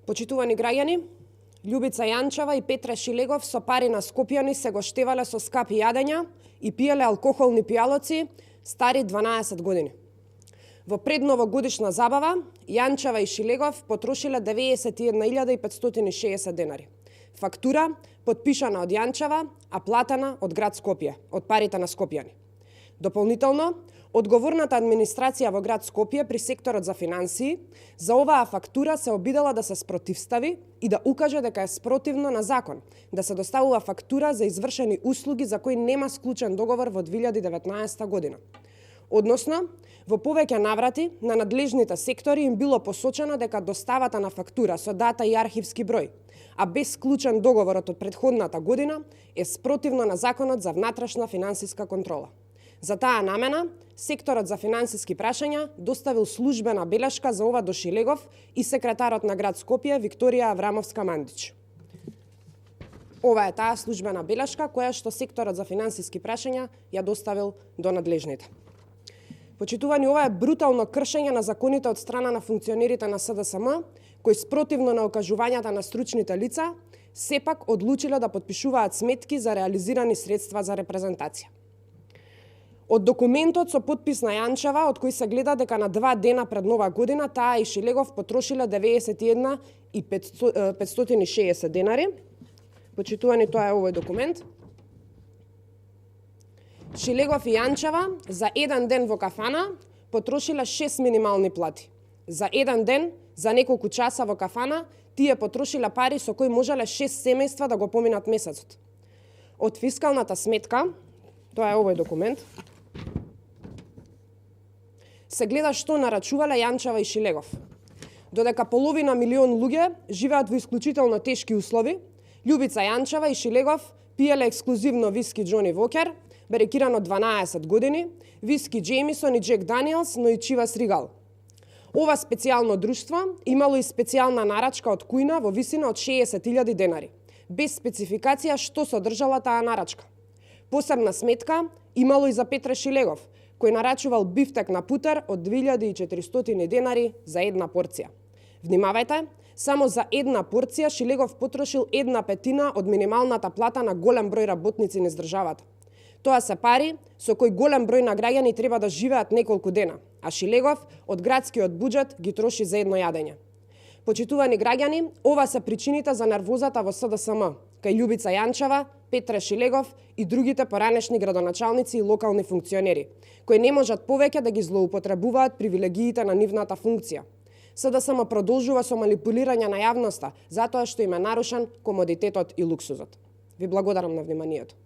Почитувани граѓани, Љубица Јанчева и Петре Шилегов со пари на Скопјани се го штевале со скапи јадења и пиеле алкохолни пијалоци стари 12 години. Во предновогодишна забава, Јанчева и Шилегов потрошиле 91.560 денари. Фактура потпишана од Јанчева, а платена од град Скопје, од парите на Скопјани. Дополнително, одговорната администрација во град Скопје при секторот за финансии за оваа фактура се обидела да се спротивстави и да укаже дека е спротивно на закон да се доставува фактура за извршени услуги за кои нема склучен договор во 2019 година. Односно, во повеќе наврати на надлежните сектори им било посочено дека доставата на фактура со дата и архивски број, а без склучен договорот од претходната година, е спротивно на законот за внатрешна финансиска контрола. За таа намена, секторот за финансиски прашања доставил службена белешка за ова до Шилегов и секретарот на град Скопје Викторија Аврамовска-Мандич. Ова е таа службена белешка која што секторот за финансиски прашања ја доставил до надлежните. Почитувани, ова е брутално кршење на законите од страна на функционерите на СДСМ, кои спротивно на окажувањата на стручните лица, сепак одлучиле да потпишуваат сметки за реализирани средства за репрезентација. Од документот со потпис на Јанчева, од кој се гледа дека на 2 дена пред Нова година таа и Шилегов потрошиле 91.560 денари. Почитувани, тоа е овој документ. Шилегов и Јанчева за еден ден во кафана потрошиле 6 минимални плати. За еден ден, за неколку часа во кафана, тие потрошиле пари со кои можеле 6 семејства да го поминат месецот. Од фискалната сметка, тоа е овој документ, се гледа што нарачувале Јанчева и Шилегов. Додека половина милион луѓе живеат во исклучително тешки услови, Љубица Јанчева и Шилегов пиеле ексклузивно виски Џони Вокер, барикирано 12 години, виски Джеймисон и Джек Даниелс, но и Чивас Ригал. Ова специјално друштво имало и специјална нарачка од кујна во висина од 60.000 денари, без спецификација што содржала таа нарачка. Посебна сметка имало и за Петре Шилегов, кој нарачувал бифтек на путер од 2400 денари за една порција. Внимавајте, само за една порција Шилегов потрошил 1/5 од минималната плата на голем број работници низ државата. Тоа се пари со кои голем број на граѓани треба да живеат неколку дена, а Шилегов од градскиот буџет ги троши за едно јадење. Почитувани граѓани, ова се причините за нервозата во СДСМ, кај Љубица Јанчева, Петре Шилегов и другите поранешни градоначалници и локални функционери, кои не можат повеќе да ги злоупотребуваат привилегиите на нивната функција. СДСМ продолжува со манипулирање на јавноста, затоа што им е нарушен комодитетот и луксузот. Ви благодарам на вниманието.